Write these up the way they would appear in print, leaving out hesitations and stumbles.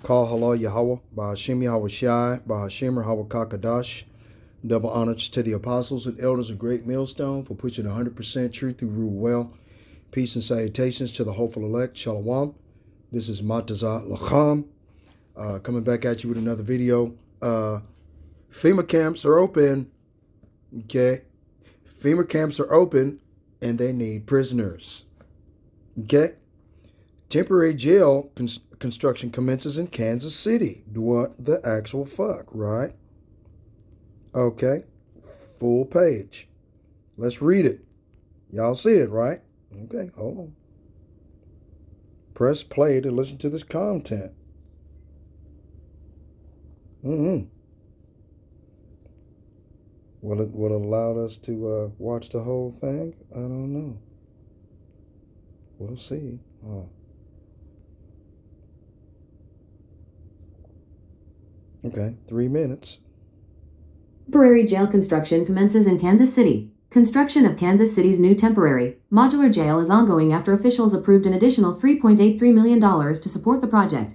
Call Halal Yahweh, Bahashim Yahweh Shai, Bahashim Yahweh Kakadash. Double honors to the apostles and elders of Great Millstone for pushing 100% truth through rule well. Peace and salutations to the hopeful elect. Shalom. This is Matazah Lacham. Coming back at you with another video. FEMA camps are open. Okay. FEMA camps are open and they need prisoners. Okay. Temporary jail construction commences in Kansas City. What the actual fuck, right? Okay. Full page. Let's read it. Y'all see it, right? Okay, hold on. Press play to listen to this content. Will it allow us to watch the whole thing? I don't know. We'll see. Okay, 3 minutes. Temporary jail construction commences in Kansas City. Construction of Kansas City's new temporary, modular jail is ongoing after officials approved an additional $3.83 million to support the project.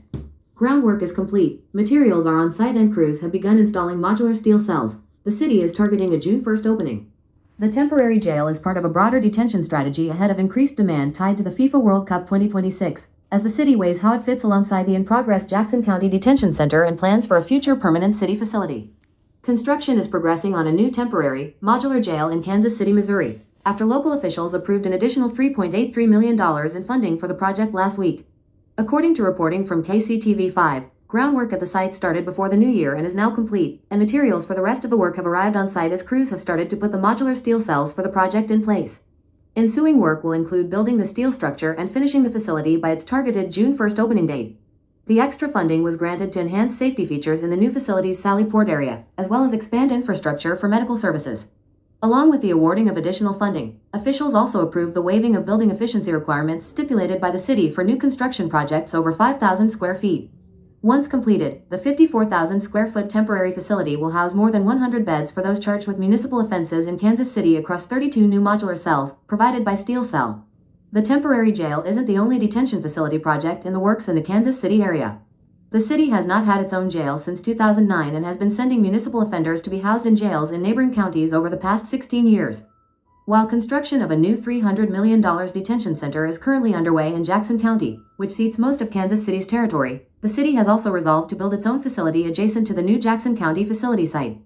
Groundwork is complete, materials are on site and crews have begun installing modular steel cells. The city is targeting a June 1st opening. The temporary jail is part of a broader detention strategy ahead of increased demand tied to the FIFA World Cup 2026, as the city weighs how it fits alongside the in-progress Jackson County Detention Center and plans for a future permanent city facility. Construction is progressing on a new temporary, modular jail in Kansas City, Missouri, after local officials approved an additional $3.83 million in funding for the project last week. According to reporting from KCTV5, groundwork at the site started before the new year and is now complete, and materials for the rest of the work have arrived on site as crews have started to put the modular steel cells for the project in place. Ensuing work will include building the steel structure and finishing the facility by its targeted June 1st opening date. The extra funding was granted to enhance safety features in the new facility's Sally Port area, as well as expand infrastructure for medical services. Along with the awarding of additional funding, officials also approved the waiving of building efficiency requirements stipulated by the city for new construction projects over 5,000 square feet. Once completed, the 54,000 square foot temporary facility will house more than 100 beds for those charged with municipal offenses in Kansas City across 32 new modular cells, provided by Steel Cell. The temporary jail isn't the only detention facility project in the works in the Kansas City area. The city has not had its own jail since 2009 and has been sending municipal offenders to be housed in jails in neighboring counties over the past 16 years. While construction of a new $300 million detention center is currently underway in Jackson County, which seats most of Kansas City's territory, the city has also resolved to build its own facility adjacent to the new Jackson County facility site.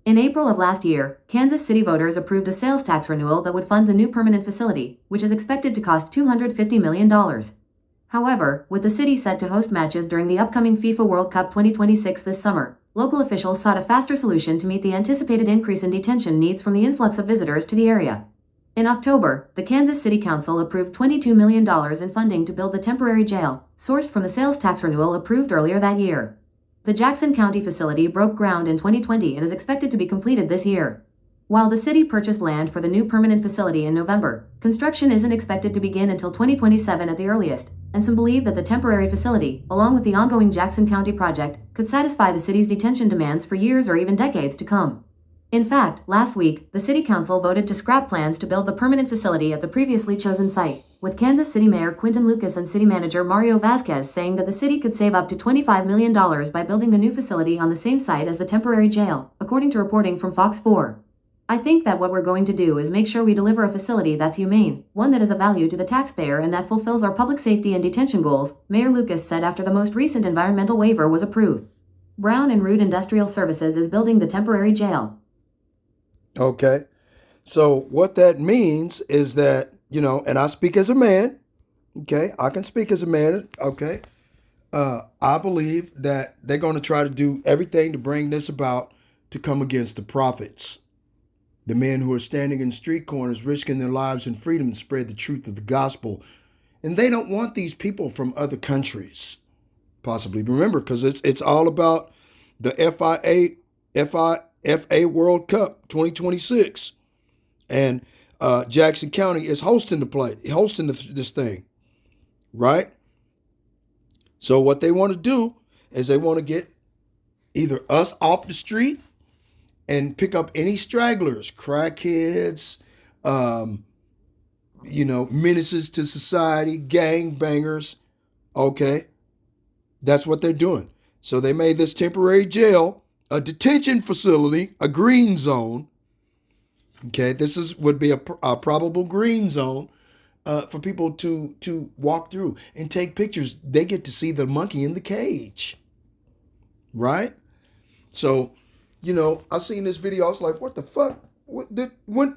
In April of last year, Kansas City voters approved a sales tax renewal that would fund the new permanent facility, which is expected to cost $250 million. However, with the city set to host matches during the upcoming FIFA World Cup 2026 this summer, local officials sought a faster solution to meet the anticipated increase in detention needs from the influx of visitors to the area. In October, the Kansas City Council approved $22 million in funding to build the temporary jail, sourced from the sales tax renewal approved earlier that year. The Jackson County facility broke ground in 2020 and is expected to be completed this year. While the city purchased land for the new permanent facility in November, construction isn't expected to begin until 2027 at the earliest, and some believe that the temporary facility, along with the ongoing Jackson County project, could satisfy the city's detention demands for years or even decades to come. In fact, last week, the city council voted to scrap plans to build the permanent facility at the previously chosen site, with Kansas City Mayor Quinton Lucas and City Manager Mario Vasquez saying that the city could save up to $25 million by building the new facility on the same site as the temporary jail, according to reporting from Fox 4. I think that what we're going to do is make sure we deliver a facility that's humane, one that is of value to the taxpayer and that fulfills our public safety and detention goals, Mayor Lucas said after the most recent environmental waiver was approved. Brown and Root Industrial Services is building the temporary jail. Okay. So what that means is that, and I speak as a man. Okay. I can speak as a man. Okay. I believe that they're going to try to do everything to bring this about to come against the prophets. The men who are standing in street corners, risking their lives and freedom to spread the truth of the gospel. And they don't want these people from other countries. Possibly. Remember, because it's all about the FA World Cup 2026. And Jackson County is hosting this thing. Right? So what they want to do is they want to get either us off the street and pick up any stragglers, crackheads, menaces to society, gang bangers, okay? That's what they're doing. So they made this temporary jail a detention facility, a green zone. Okay, would be a probable green zone for people to walk through and take pictures. They get to see the monkey in the cage, right? So, I seen this video. I was like, what the fuck?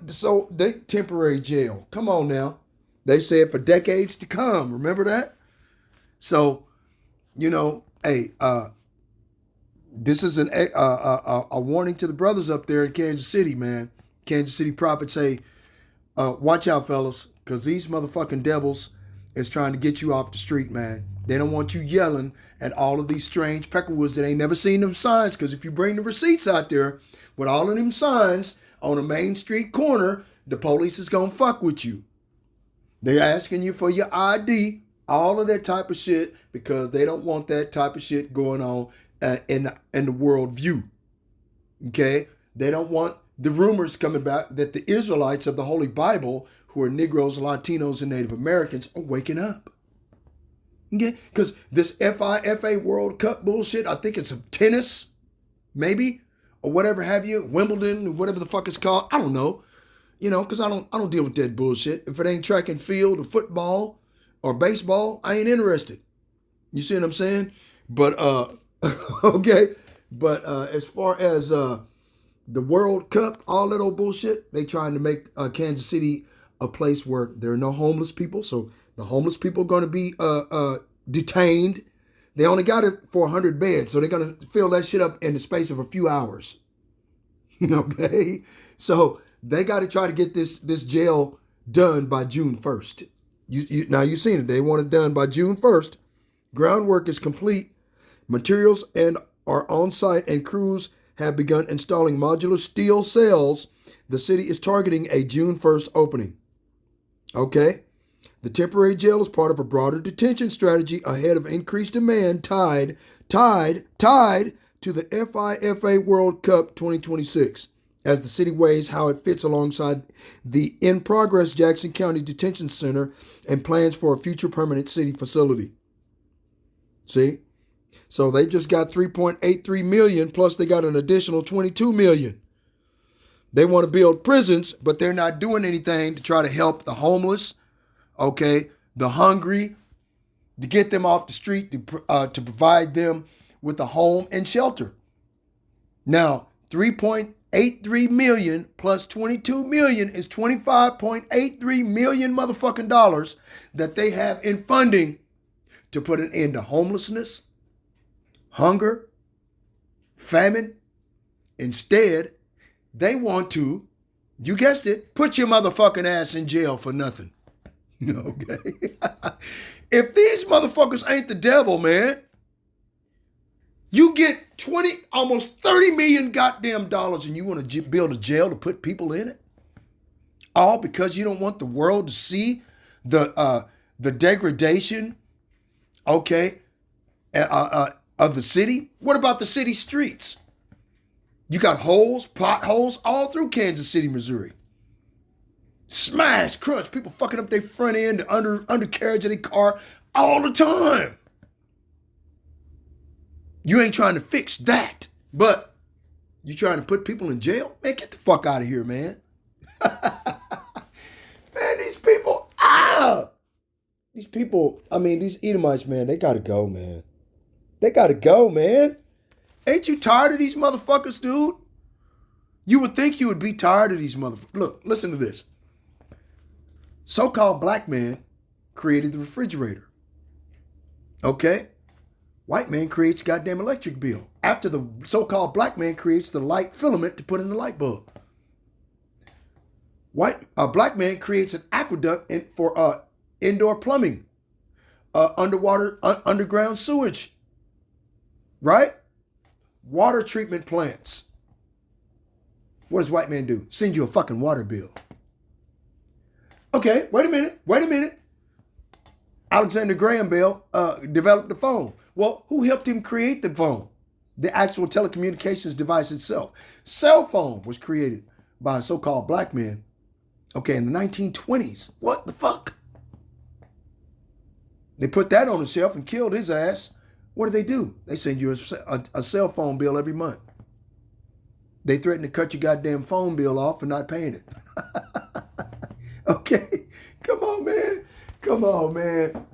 So they temporary jail. Come on now. They said for decades to come. Remember that? So, hey, this is a warning to the brothers up there in Kansas City, man. Kansas City prophets say, watch out, fellas, because these motherfucking devils is trying to get you off the street, man. They don't want you yelling at all of these strange peckerwoods that ain't never seen them signs, because if you bring the receipts out there with all of them signs on a main street corner, the police is going to fuck with you. They're asking you for your ID, all of that type of shit, because they don't want that type of shit going on in the world view. Okay? They don't want the rumors coming back that the Israelites of the Holy Bible, who are Negroes, Latinos, and Native Americans, are waking up. Okay? Because this FIFA World Cup bullshit, I think it's a tennis, maybe, or whatever have you, Wimbledon, whatever the fuck it's called. I don't know. Because I don't deal with that bullshit. If it ain't track and field or football or baseball, I ain't interested. You see what I'm saying? But okay. But as far as the World Cup, all that old bullshit, they trying to make Kansas City a place where there are no homeless people. So the homeless people are going to be detained. They only got it for 100 beds, so they're going to fill that shit up in the space of a few hours. Okay? So they got to try to get this jail done by June 1st. Now you've seen it. They want it done by June 1st. Groundwork is complete. Materials are on site, and crews have begun installing modular steel cells. The city is targeting a June 1st opening. Okay? The temporary jail is part of a broader detention strategy ahead of increased demand tied to the FIFA World Cup 2026, as the city weighs how it fits alongside the in-progress Jackson County Detention Center and plans for a future permanent city facility. See? So they just got $3.83 million, plus they got an additional $22 million. They want to build prisons, but they're not doing anything to try to help the homeless, okay, the hungry, to get them off the street, to provide them with a home and shelter. Now, 3.83 million plus 22 million is 25.83 million motherfucking dollars that they have in funding to put an end to homelessness, hunger, famine. Instead, they want to, you guessed it, put your motherfucking ass in jail for nothing. Okay? If these motherfuckers ain't the devil, man, you get almost 30 million goddamn dollars and you want to build a jail to put people in it? All because you don't want the world to see the degradation, okay, of the city? What about the city streets? You got potholes all through Kansas City, Missouri. Smash, crunch, people fucking up their front end, the undercarriage of their car all the time. You ain't trying to fix that, but you trying to put people in jail? Man, get the fuck out of here, man. Man, these people, these Edomites, man, they gotta go, man. They gotta go, man. Ain't you tired of these motherfuckers, dude? You would think you would be tired of these motherfuckers. Look, listen to this. So-called black man created the refrigerator. Okay? White man creates goddamn electric bill. After the so-called black man creates the light filament to put in the light bulb. Black man creates an aqueduct for indoor plumbing, underground sewage, right? Water treatment plants. What does white man do? Send you a fucking water bill. Okay, wait a minute. Alexander Graham Bell developed the phone. Well, who helped him create the phone? The actual telecommunications device itself. Cell phone was created by a so-called black man, okay, in the 1920s. What the fuck? They put that on the shelf and killed his ass What do? They send you a cell phone bill every month. They threaten to cut your goddamn phone bill off for not paying it. Okay, come on, man. Come on, man.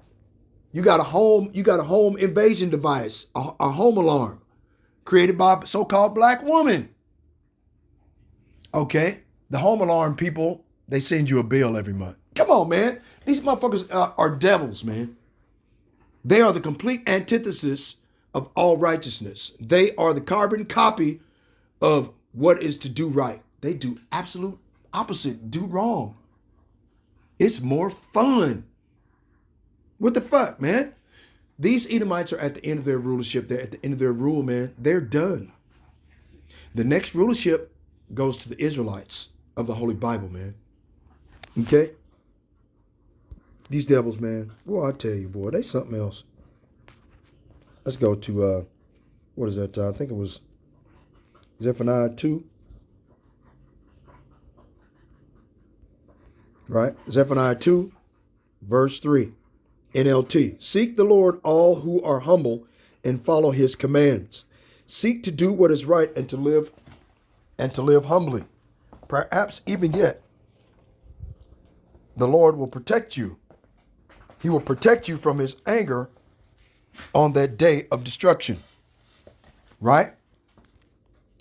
You got a home invasion device, a home alarm created by a so-called black woman. Okay, the home alarm people, they send you a bill every month. Come on, man. These motherfuckers are devils, man. They are the complete antithesis of all righteousness. They are the carbon copy of what is to do right. They do absolute opposite, do wrong. It's more fun. What the fuck, man? These Edomites are at the end of their rulership. They're at the end of their rule, man. They're done. The next rulership goes to the Israelites of the Holy Bible, man. Okay? These devils, man. Boy, I tell you, boy, they something else. Let's go to, what is that? I think it was Zephaniah 2. Right? Zephaniah 2, verse 3. NLT. Seek the Lord, all who are humble, and follow his commands. Seek to do what is right and to live humbly. Perhaps even yet, the Lord will protect you. He will protect you from his anger on that day of destruction. Right?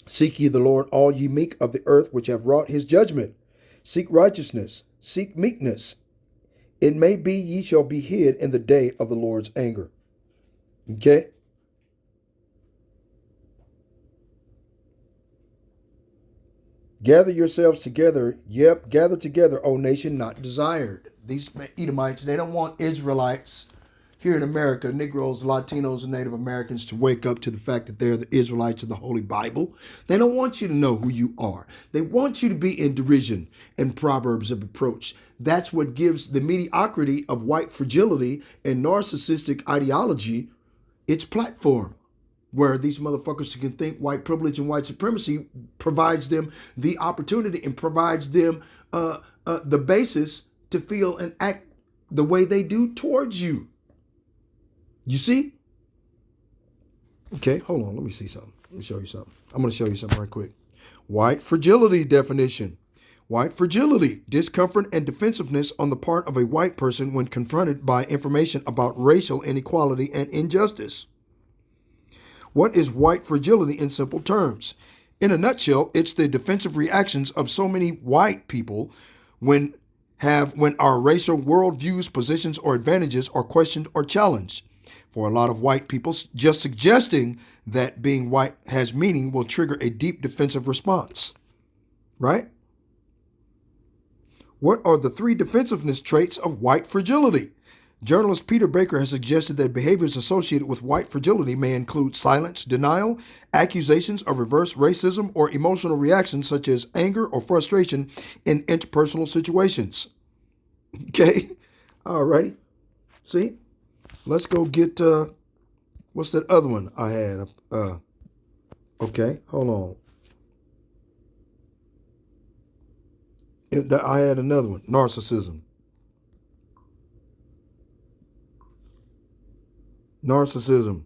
Seek ye the Lord, all ye meek of the earth, which have wrought his judgment. Seek righteousness. Seek meekness. It may be ye shall be hid in the day of the Lord's anger. Okay? Gather yourselves together. Yep, gather together, O nation not desired. These Edomites, they don't want Israelites here in America, Negroes, Latinos, and Native Americans to wake up to the fact that they're the Israelites of the Holy Bible. They don't want you to know who you are. They want you to be in derision and proverbs of approach. That's what gives the mediocrity of white fragility and narcissistic ideology its platform, where these motherfuckers can think white privilege and white supremacy provides them the opportunity and provides them the basis to feel and act the way they do towards you. You see? Okay, hold on. Let me see something. Let me show you something. I'm going to show you something right quick. White fragility definition. White fragility, discomfort and defensiveness on the part of a white person when confronted by information about racial inequality and injustice. What is white fragility in simple terms? In a nutshell, it's the defensive reactions of so many white people when our racial worldviews, positions, or advantages are questioned or challenged. For a lot of white people, just suggesting that being white has meaning will trigger a deep defensive response. Right? What are the 3 defensiveness traits of white fragility? Journalist Peter Baker has suggested that behaviors associated with white fragility may include silence, denial, accusations of reverse racism, or emotional reactions such as anger or frustration in interpersonal situations. Okay? Alrighty. See? Let's go get, what's that other one I had? Okay, hold on. I had another one, narcissism. Narcissism.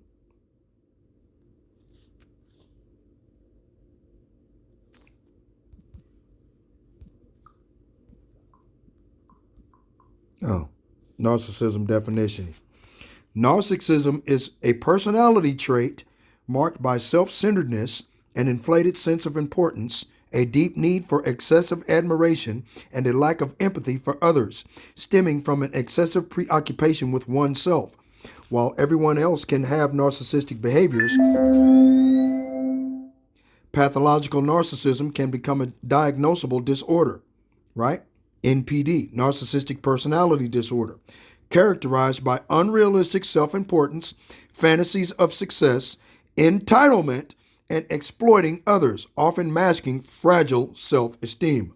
Oh, narcissism definition. Narcissism is a personality trait marked by self-centeredness, an inflated sense of importance, a deep need for excessive admiration, and a lack of empathy for others, stemming from an excessive preoccupation with oneself. While everyone else can have narcissistic behaviors, pathological narcissism can become a diagnosable disorder, right? NPD, narcissistic personality disorder, characterized by unrealistic self-importance, fantasies of success, entitlement, and exploiting others, often masking fragile self-esteem.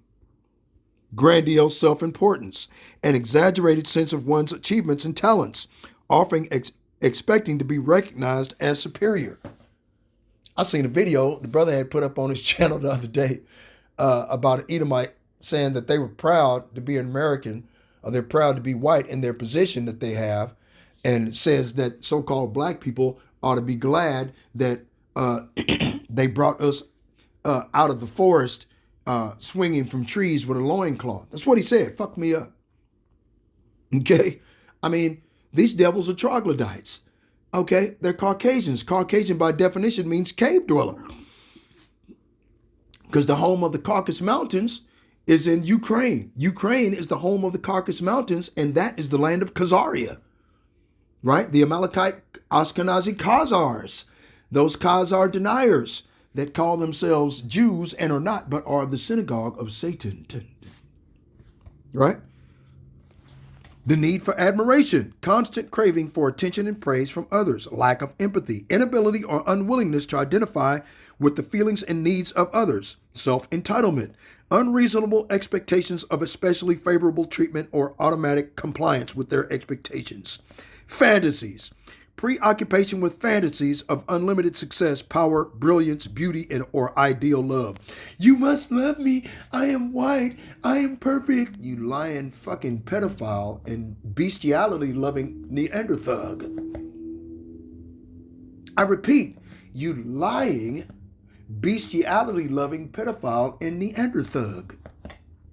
Grandiose self-importance, an exaggerated sense of one's achievements and talents, often expecting to be recognized as superior. I seen a video the brother had put up on his channel the other day about an Edomite saying that they were proud to be an American, or they're proud to be white in their position that they have, and says that so-called black people ought to be glad that they brought us out of the forest swinging from trees with a loincloth. That's what he said. Fuck me up. Okay? I mean, these devils are troglodytes. Okay? They're Caucasians. Caucasian, by definition, means cave dweller. Because the home of the Caucasus Mountains is in Ukraine. Ukraine is the home of the Caucasus Mountains, and that is the land of Khazaria. Right? The Amalekite Ashkenazi Khazars. Those Khazar deniers that call themselves Jews and are not, but are the synagogue of Satan. Right? The need for admiration, constant craving for attention and praise from others, lack of empathy, inability or unwillingness to identify with the feelings and needs of others, self-entitlement, unreasonable expectations of especially favorable treatment or automatic compliance with their expectations, fantasies, preoccupation with fantasies of unlimited success, power, brilliance, beauty, and or ideal love. You must love me. I am white. I am perfect. You lying fucking pedophile and bestiality loving Neanderthal. I repeat, you lying bestiality loving pedophile and Neanderthal.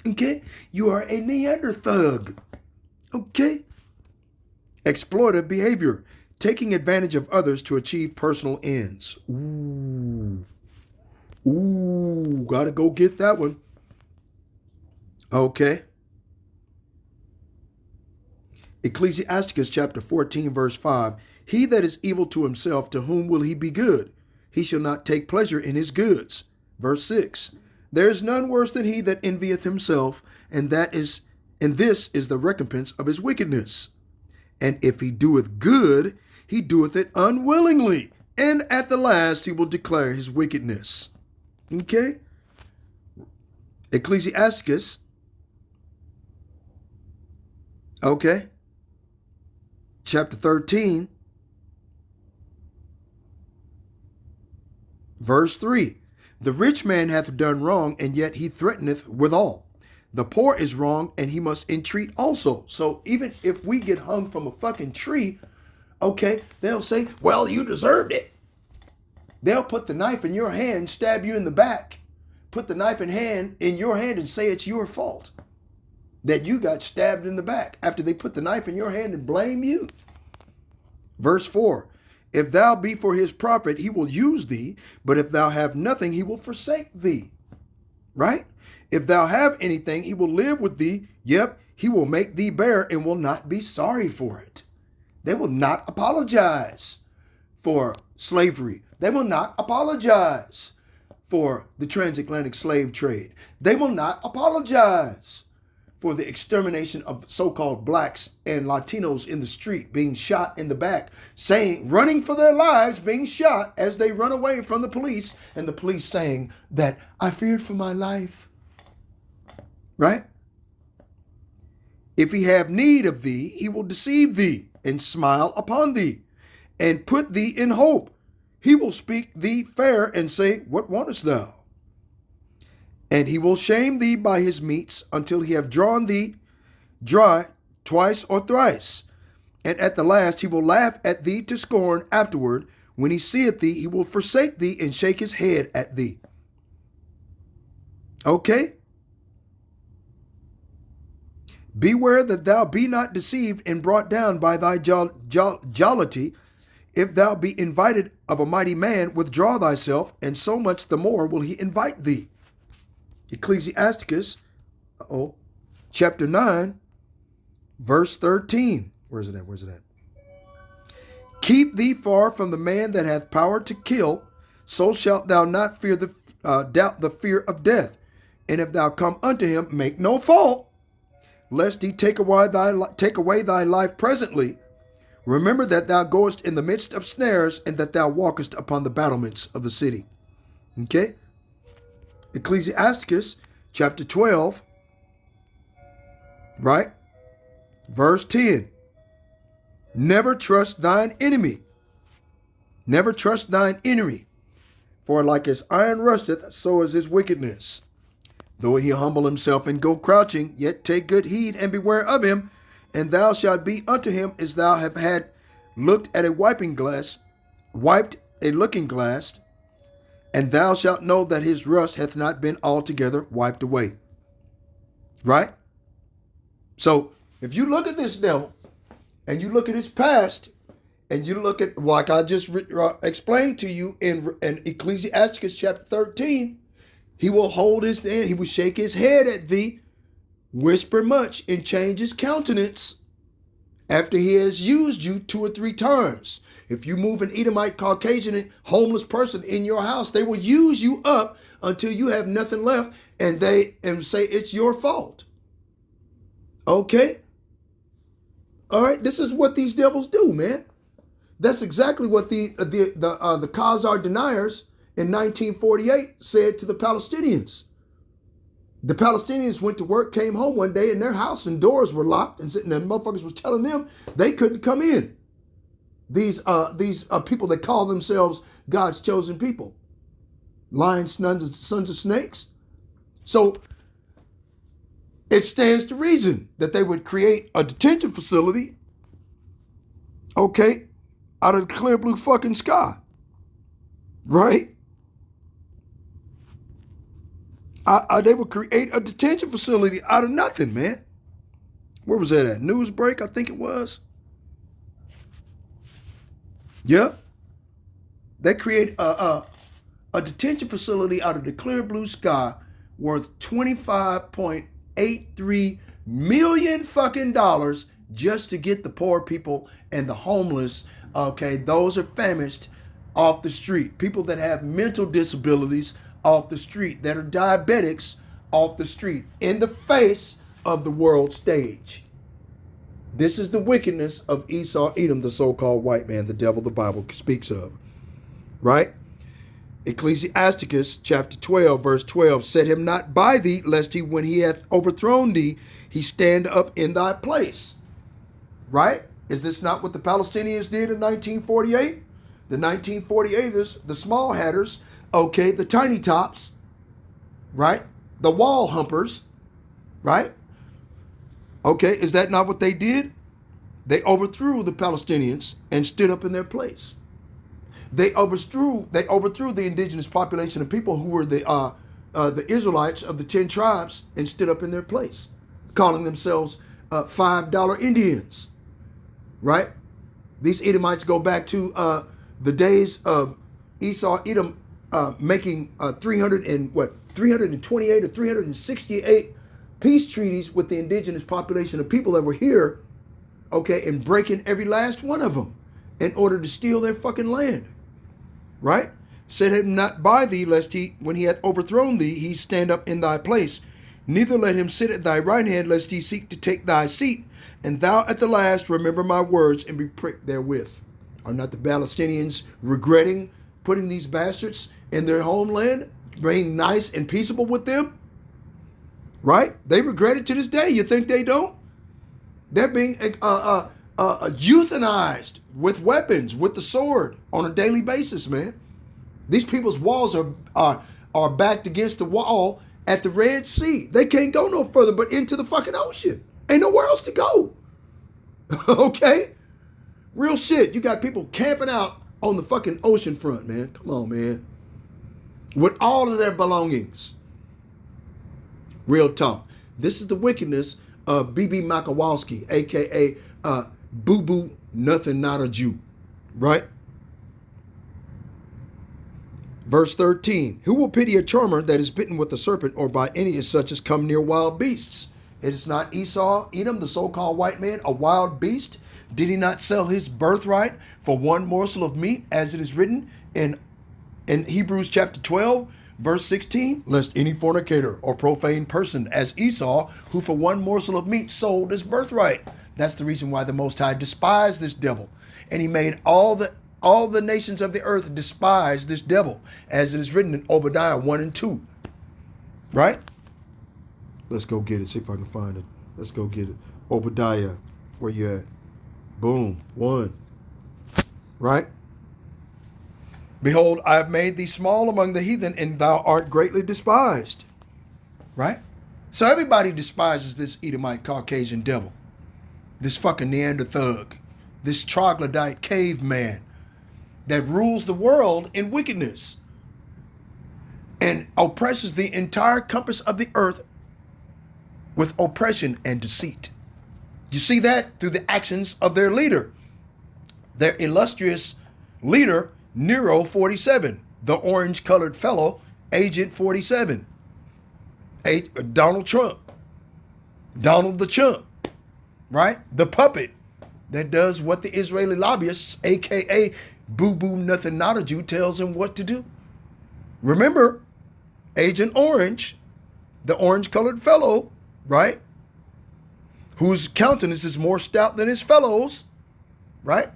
Okay? You are a Neanderthal. Okay? Exploitive behavior. Taking advantage of others to achieve personal ends. Ooh, gotta go get that one. Okay. Ecclesiasticus chapter 14, verse 5. He that is evil to himself, to whom will he be good? He shall not take pleasure in his goods. Verse 6. There is none worse than he that envieth himself, and this is the recompense of his wickedness. And if he doeth good, he doeth it unwillingly, and at the last he will declare his wickedness. Okay? Ecclesiasticus. Okay. Chapter 13. Verse 3. The rich man hath done wrong, and yet he threateneth withal. The poor is wrong, and he must entreat also. So even if we get hung from a fucking tree, okay, they'll say, well, you deserved it. They'll put the knife in your hand, stab you in the back, put the knife in your hand and say it's your fault that you got stabbed in the back after they put the knife in your hand and blame you. Verse 4, if thou be for his profit, he will use thee, but if thou have nothing, he will forsake thee. Right? If thou have anything, he will live with thee. Yep, he will make thee bear and will not be sorry for it. They will not apologize for slavery. They will not apologize for the transatlantic slave trade. They will not apologize for the extermination of so-called blacks and Latinos in the street, being shot in the back, running for their lives, being shot as they run away from the police, and the police saying that I feared for my life. Right? If he have need of thee, he will deceive thee and smile upon thee and put thee in hope. He will speak thee fair and say, what wantest thou? And he will shame thee by his meats until he have drawn thee dry twice or thrice. And at the last he will laugh at thee to scorn afterward. When he seeth thee, he will forsake thee and shake his head at thee. Okay? Beware that thou be not deceived and brought down by thy jollity. If thou be invited of a mighty man, withdraw thyself, and so much the more will he invite thee. Ecclesiasticus, chapter 9, verse 13. Where's it at? Keep thee far from the man that hath power to kill, so shalt thou not fear doubt the fear of death. And if thou come unto him, make no fault, lest he take away thy life presently. Remember that thou goest in the midst of snares, and that thou walkest upon the battlements of the city. Okay? Ecclesiasticus chapter 12, right? Verse 10. Never trust thine enemy. Never trust thine enemy. For like as iron rusteth, so is his wickedness. Though he humble himself and go crouching, yet take good heed and beware of him. And thou shalt be unto him as thou have had looked at a wiping glass wiped a looking glass, and thou shalt know that his rust hath not been altogether wiped away. Right? So if you look at this devil and you look at his past and you look at, like I just explained to you in Ecclesiastes chapter 13, he will hold his hand, he will shake his head at thee, whisper much, and change his countenance after he has used you 2 or 3 times. If you move an Edomite, Caucasian, and homeless person in your house, they will use you up until you have nothing left, and say it's your fault. Okay? All right, this is what these devils do, man. That's exactly what the Khazar deniers in 1948 said to the Palestinians. The Palestinians went to work, came home one day, and their house and doors were locked, and the motherfuckers was telling them they couldn't come in. These people that call themselves God's chosen people. Lions, sons of snakes. So it stands to reason that they would create a detention facility, okay, out of the clear blue fucking sky. Right? They would create a detention facility out of nothing, man. Where was that at? Newsbreak, I think it was. Yep. They create a detention facility out of the clear blue sky worth $25.83 million fucking dollars just to get the poor people and the homeless, okay, those are famished, off the street. People that have mental disabilities off the street, that are diabetics off the street, in the face of the world stage. This is the wickedness of Esau, Edom, the so-called white man, the devil the Bible speaks of. Right? Ecclesiasticus chapter 12, verse 12, set him not by thee, lest he, when he hath overthrown thee, he stand up in thy place. Right? Is this not what the Palestinians did in 1948? The 1948ers, the small hatters, okay, the tiny tops, right? The wall humpers, right? Okay, is that not what they did? They overthrew the Palestinians and stood up in their place. They overthrew the indigenous population of people who were the Israelites of the 10 tribes and stood up in their place, calling themselves $5 Indians, right? These Edomites go back to the days of Esau, Edom, making 328 or 368 peace treaties with the indigenous population of people that were here, okay, and breaking every last one of them in order to steal their fucking land, right? Set him not by thee, lest he, when he hath overthrown thee, he stand up in thy place. Neither let him sit at thy right hand, lest he seek to take thy seat. And thou at the last remember my words and be pricked therewith. Are not the Palestinians regretting putting these bastards in their homeland, being nice and peaceable with them? Right? They regret it to this day. You think they don't? They're being euthanized with weapons, with the sword on a daily basis, man. These people's walls are backed against the wall at the Red Sea. They can't go no further but into the fucking ocean. Ain't nowhere else to go. Okay? Real shit. You got people camping out on the fucking ocean front, man. Come on, man. With all of their belongings. Real talk. This is the wickedness of B.B. Makowalski, a.k.a. Boo Boo Nothing Not a Jew. Right? Verse 13. Who will pity a charmer that is bitten with a serpent, or by any as such as come near wild beasts? It is not Esau, Edom, the so-called white man, a wild beast? Did he not sell his birthright for one morsel of meat, as it is written in Hebrews chapter 12, verse 16? Lest any fornicator or profane person as Esau, who for one morsel of meat sold his birthright. That's the reason why the Most High despised this devil. And he made all the nations of the earth despise this devil, as it is written in Obadiah 1 and 2. Right? Let's go get it. See if I can find it. Let's go get it. Obadiah, where you at? Boom. 1. Right? Behold, I have made thee small among the heathen, and thou art greatly despised. Right? So everybody despises this Edomite Caucasian devil. This fucking Neanderthug. This troglodyte caveman. that rules the world in wickedness and oppresses the entire compass of the earth with oppression and deceit. You see that through the actions of their leader, their illustrious leader, Nero 47, the orange-colored fellow, Agent 47, Donald Trump, Donald the Chump, right? The puppet that does what the Israeli lobbyists, aka boo-boo nothing not a Jew, tells him what to do. Remember, Agent Orange, the orange-colored fellow, right? Whose countenance is more stout than his fellows, right?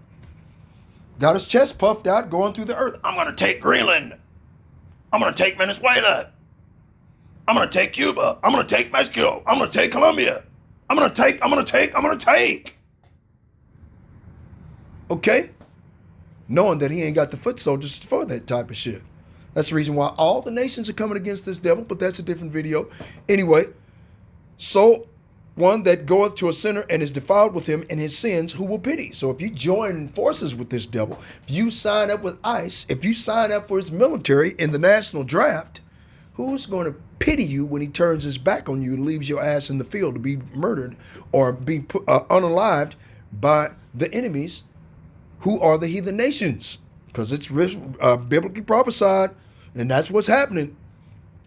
Got his chest puffed out, going through the earth. I'm going to take Greenland. I'm going to take Venezuela. I'm going to take Cuba. I'm going to take Mexico. I'm going to take Colombia. I'm going to take. Okay? Knowing that he ain't got the foot soldiers for that type of shit. That's the reason why all the nations are coming against this devil, but that's a different video. Anyway, so one that goeth to a sinner and is defiled with him in his sins, who will pity? So if you join forces with this devil, if you sign up with ICE, if you sign up for his military in the national draft, who's going to pity you when he turns his back on you and leaves your ass in the field to be murdered or be unalived by the enemies who are the heathen nations? Because it's biblically prophesied, and that's what's happening,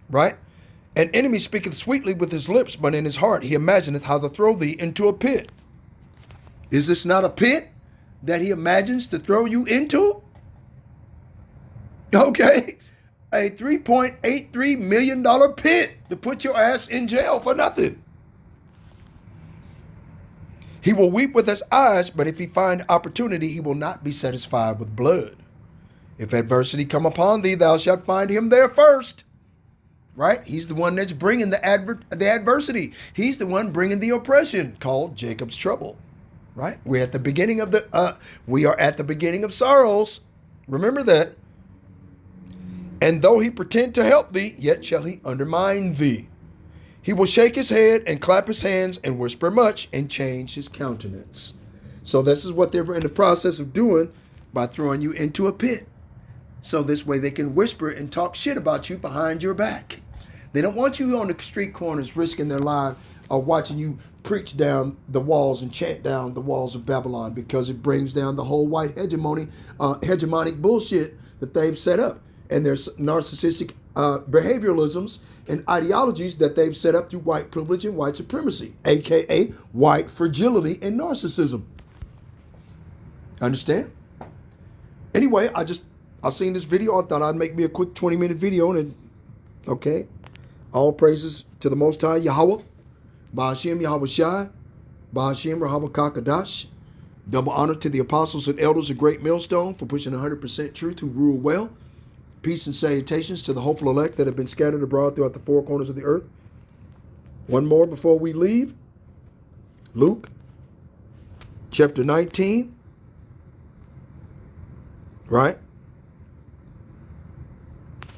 right? An enemy speaketh sweetly with his lips, but in his heart he imagineth how to throw thee into a pit. Is this not a pit that he imagines to throw you into? Okay, a $3.83 million pit to put your ass in jail for nothing. He will weep with his eyes, but if he find opportunity, he will not be satisfied with blood. If adversity come upon thee, thou shalt find him there first. Right? He's the one that's bringing the adversity. He's the one bringing the oppression, called Jacob's trouble. Right? We're at the beginning of we are at the beginning of sorrows. Remember that. And though he pretend to help thee, yet shall he undermine thee. He will shake his head and clap his hands and whisper much and change his countenance. So this is what they're in the process of doing by throwing you into a pit. So this way they can whisper and talk shit about you behind your back. They don't want you on the street corners risking their life or watching you preach down the walls and chant down the walls of Babylon, because it brings down the whole white hegemonic bullshit that they've set up, and their narcissistic behavioralisms and ideologies that they've set up through white privilege and white supremacy, aka white fragility and narcissism. Understand? Anyway, I seen this video. I thought I'd make me a quick 20-minute video, and okay. All praises to the Most High Yahweh, Ba'ashem Yahweh Shai, Ba'ashem Rahawah Kakadash. Double honor to the apostles and elders of Great Millstone for pushing 100% truth who rule well. Peace and salutations to the hopeful elect that have been scattered abroad throughout the four corners of the earth. One more before we leave. Luke, chapter 19. Right?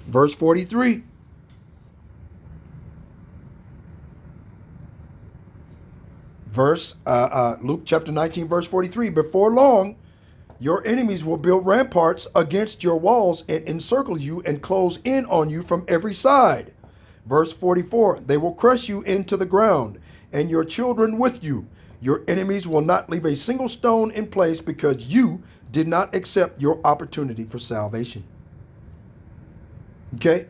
Verse 43. Luke chapter 19, verse 43. Before long, your enemies will build ramparts against your walls and encircle you and close in on you from every side. Verse 44. They will crush you into the ground and your children with you. Your enemies will not leave a single stone in place because you did not accept your opportunity for salvation. Okay?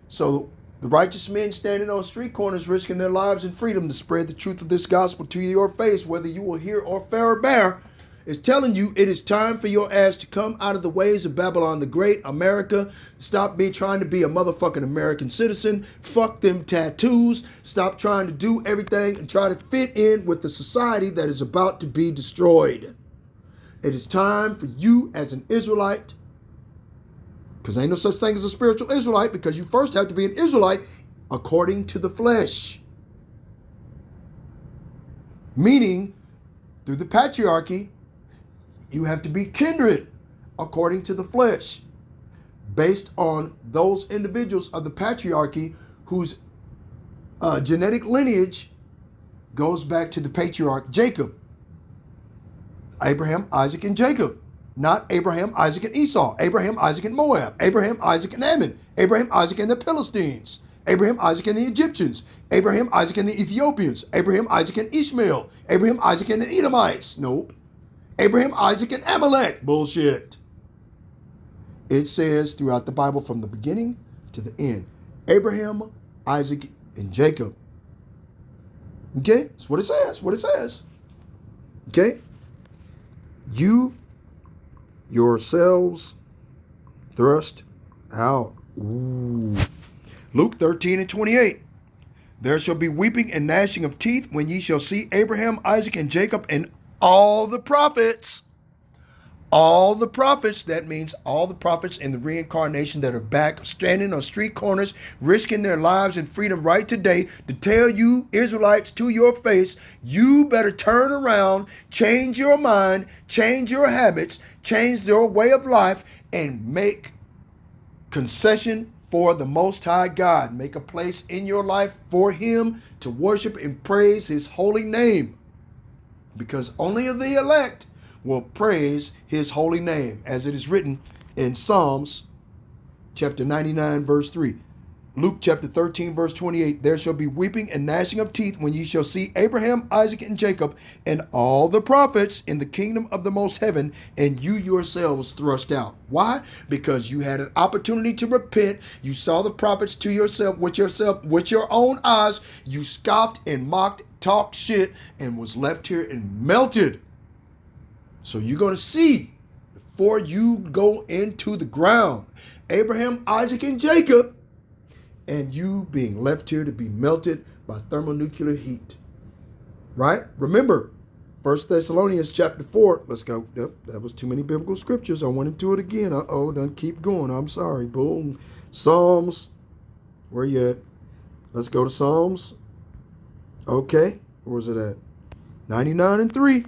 So the righteous men standing on street corners risking their lives and freedom to spread the truth of this gospel to your face, whether you will hear or bear, is telling you it is time for your ass to come out of the ways of Babylon the Great, America. Stop trying to be a motherfucking American citizen. Fuck them tattoos. Stop trying to do everything and try to fit in with the society that is about to be destroyed. It is time for you as an Israelite, because ain't no such thing as a spiritual Israelite, because you first have to be an Israelite according to the flesh. Meaning, through the patriarchy, you have to be kindred according to the flesh, based on those individuals of the patriarchy whose genetic lineage goes back to the patriarch Jacob. Abraham, Isaac, and Jacob. Not Abraham, Isaac, and Esau. Abraham, Isaac, and Moab. Abraham, Isaac, and Ammon. Abraham, Isaac, and the Philistines. Abraham, Isaac, and the Egyptians. Abraham, Isaac, and the Ethiopians. Abraham, Isaac, and Ishmael. Abraham, Isaac, and the Edomites. Nope. Abraham, Isaac, and Amalek. Bullshit. It says throughout the Bible from the beginning to the end. Abraham, Isaac, and Jacob. Okay? That's what it says. What it says. Okay? You yourselves thrust out. Ooh. Luke 13:28. There shall be weeping and gnashing of teeth when ye shall see Abraham, Isaac, and Jacob, and all the prophets. All the prophets, that means all the prophets in the reincarnation that are back standing on street corners, risking their lives and freedom right today to tell you Israelites to your face, you better turn around, change your mind, change your habits, change your way of life, and make concession for the Most High God. Make a place in your life for Him to worship and praise His holy name. Because only the elect will praise His holy name, as it is written in Psalms chapter 99 verse 3. Luke chapter 13 verse 28. There shall be weeping and gnashing of teeth when ye shall see Abraham, Isaac, and Jacob, and all the prophets in the kingdom of the most heaven, and you yourselves thrust out. Why? Because you had an opportunity to repent. You saw the prophets to yourself with your own eyes. You scoffed and mocked, talked shit, and was left here and melted. So you're going to see before you go into the ground, Abraham, Isaac, and Jacob, and you being left here to be melted by thermonuclear heat. Right? Remember, 1 Thessalonians chapter 4. Let's go. Yep, that was too many biblical scriptures. I went into it again. Uh-oh, done keep going. I'm sorry. Boom. Psalms. Where you at? Let's go to Psalms. Okay. Where's it at? 99:3.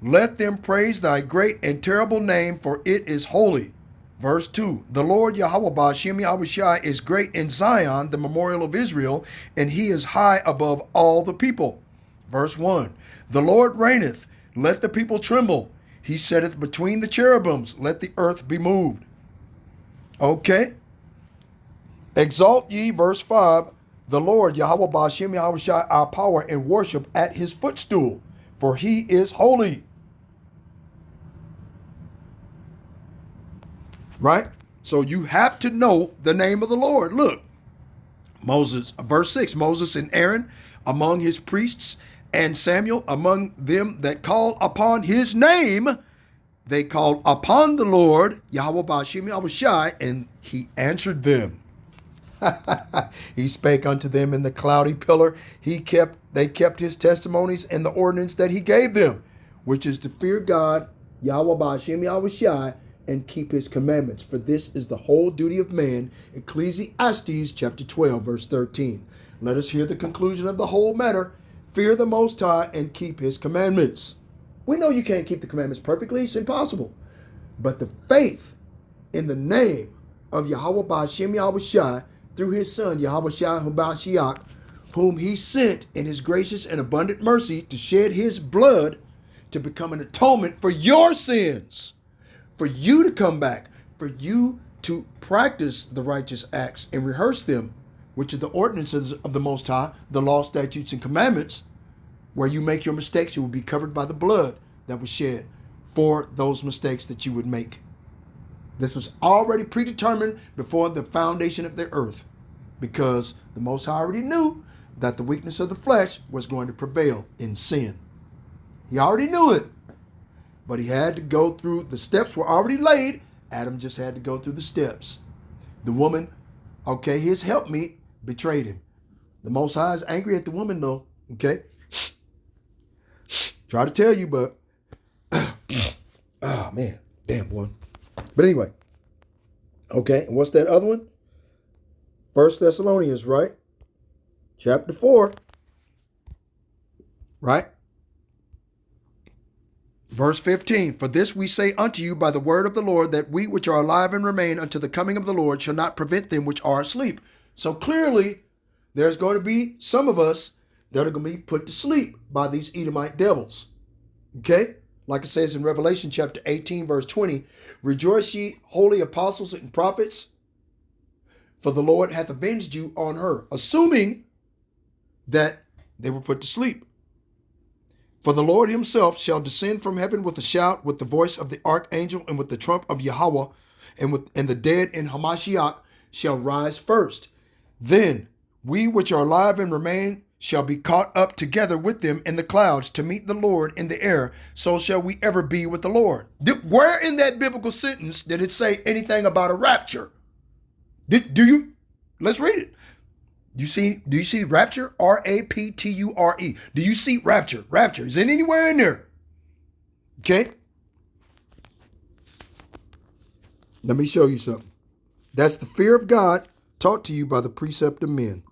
Let them praise thy great and terrible name, for it is holy. Verse 2, the Lord Yahweh Ba'Shem Yahushai is great in Zion, the memorial of Israel, and he is high above all the people. Verse 1, the Lord reigneth, let the people tremble. He setteth between the cherubims, let the earth be moved. Okay. Exalt ye, verse 5, the Lord Yahweh Ba'Shem Yahushai our power, and worship at his footstool, for he is holy. Right? So you have to know the name of the Lord. Look, Moses, verse 6, Moses and Aaron among his priests, and Samuel among them that call upon his name. They called upon the Lord, Yahweh Ba'Shem Yahushai, and he answered them. He spake unto them in the cloudy pillar. They kept his testimonies and the ordinance that he gave them, which is to fear God, Yahweh Ba'Shem Yahushai, and keep his commandments. For this is the whole duty of man. Ecclesiastes chapter 12, verse 13. Let us hear the conclusion of the whole matter. Fear the Most High and keep his commandments. We know you can't keep the commandments perfectly. It's impossible. But the faith in the name of Yahweh Ba'Shem Yahushai through his son, Yahweh Shai Hubashiach, whom he sent in his gracious and abundant mercy to shed his blood to become an atonement for your sins, for you to come back, for you to practice the righteous acts and rehearse them, which are the ordinances of the Most High, the law, statutes, and commandments. Where you make your mistakes, you will be covered by the blood that was shed for those mistakes that you would make. This was already predetermined before the foundation of the earth, because the Most High already knew that the weakness of the flesh was going to prevail in sin. He already knew it, but he had to go through, the steps were already laid. Adam just had to go through the steps. The woman, okay, his helpmeet, betrayed him. The Most High is angry at the woman though, okay? Try to tell you, but, oh man, damn one. But anyway, okay, and what's that other one? 1 Thessalonians, right? Chapter 4, right? Verse 15, for this we say unto you by the word of the Lord, that we which are alive and remain unto the coming of the Lord shall not prevent them which are asleep. So clearly, there's going to be some of us that are going to be put to sleep by these Edomite devils. Okay? Like it says in Revelation chapter 18, verse 20, rejoice ye, holy apostles and prophets, for the Lord hath avenged you on her, assuming that they were put to sleep. For the Lord himself shall descend from heaven with a shout, with the voice of the archangel, and with the trump of Yahweh, and the dead in Hamashiach shall rise first. Then we which are alive and remain shall be caught up together with them in the clouds to meet the Lord in the air. So shall we ever be with the Lord. Where in that biblical sentence did it say anything about a rapture? Let's read it. Do you see rapture? R-A-P-T-U-R-E. Do you see rapture? Rapture. Is it anywhere in there? Okay. Let me show you something. That's the fear of God taught to you by the precept of men.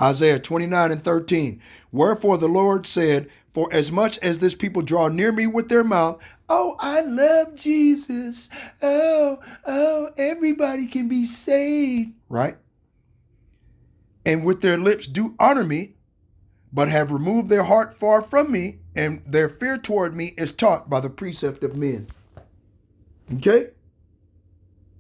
Isaiah 29 and 13. Wherefore the Lord said, for as much as this people draw near me with their mouth, oh, I love Jesus. Oh, everybody can be saved. Right? And with their lips do honor me, but have removed their heart far from me, and their fear toward me is taught by the precept of men. Okay?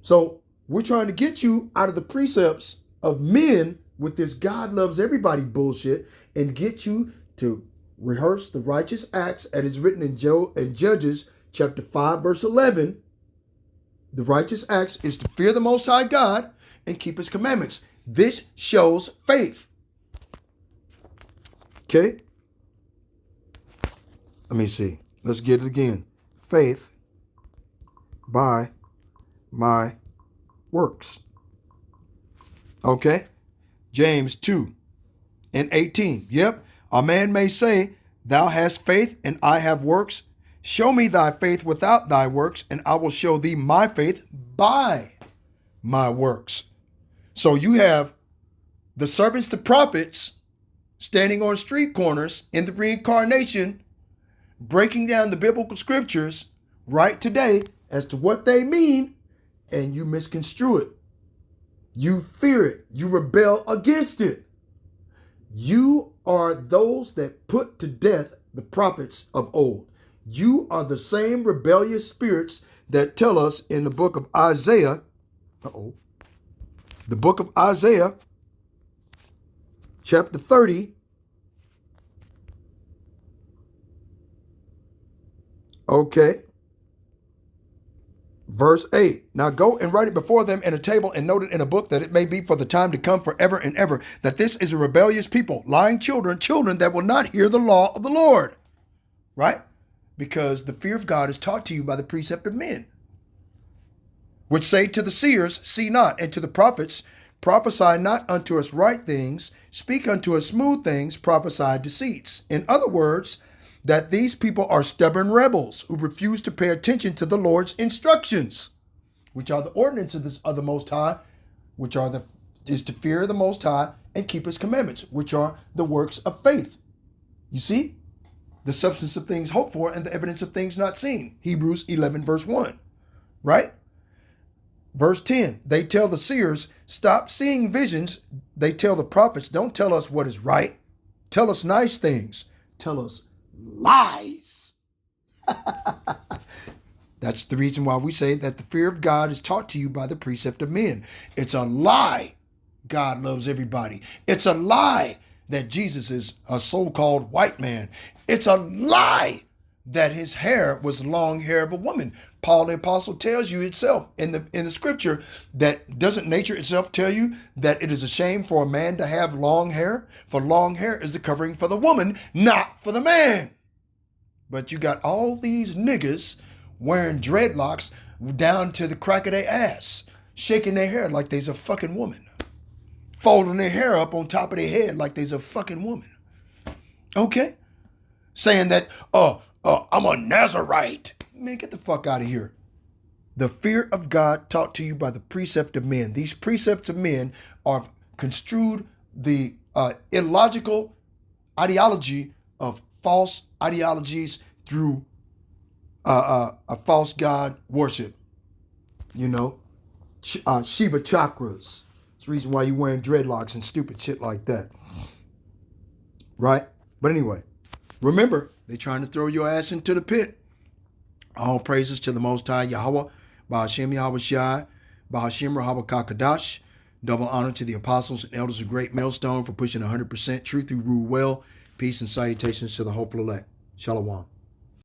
So we're trying to get you out of the precepts of men with this God loves everybody bullshit and get you to rehearse the righteous acts as is written in Judges chapter 5 verse 11. The righteous acts is to fear the Most High God and keep his commandments. This shows faith. Okay? Let me see. Let's get it again. Faith by my works. Okay? James 2 and 18. Yep. A man may say, thou hast faith and I have works. Show me thy faith without thy works, and I will show thee my faith by my works. So you have the servants, the prophets, standing on street corners in the reincarnation, breaking down the biblical scriptures right today as to what they mean, and you misconstrue it. You fear it. You rebel against it. You are those that put to death the prophets of old. You are the same rebellious spirits that tell us in the book of Isaiah, the book of Isaiah, chapter 30, okay, verse 8. Now go and write it before them in a table and note it in a book, that it may be for the time to come forever and ever, that this is a rebellious people, lying children that will not hear the law of the Lord. Right? Because the fear of God is taught to you by the precept of men, which say to the seers, see not, and to the prophets, prophesy not unto us right things, speak unto us smooth things, prophesy deceits. In other words, that these people are stubborn rebels who refuse to pay attention to the Lord's instructions, which are the ordinances of the Most High, is to fear the Most High and keep his commandments, which are the works of faith. You see? The substance of things hoped for and the evidence of things not seen. Hebrews 11 verse 1. Right? Verse 10, they tell the seers, stop seeing visions. They tell the prophets, don't tell us what is right. Tell us nice things. Tell us lies. That's the reason why we say that the fear of God is taught to you by the precept of men. It's a lie God loves everybody. It's a lie that Jesus is a so-called white man. It's a lie that his hair was the long hair of a woman. Paul the apostle tells you itself in the scripture that doesn't nature itself tell you that it is a shame for a man to have long hair? For long hair is the covering for the woman, not for the man. But you got all these niggas wearing dreadlocks down to the crack of their ass, shaking their hair like they's a fucking woman, folding their hair up on top of their head like they's a fucking woman. Okay? Saying that, I'm a Nazarite. Man, get the fuck out of here. The fear of God taught to you by the precept of men. These precepts of men are construed the illogical ideology of false ideologies through a false God worship. You know, Shiva chakras. It's the reason why you're wearing dreadlocks and stupid shit like that. Right? But anyway, remember, they're trying to throw your ass into the pit. All praises to the Most High Yahweh, Ba'ashem Yahweh Shai, Ba'ashem Rahawah Kakadash. Double honor to the apostles and elders of Great Millstone for pushing 100% truth through rule well. Peace and salutations to the hopeful elect. Shalom.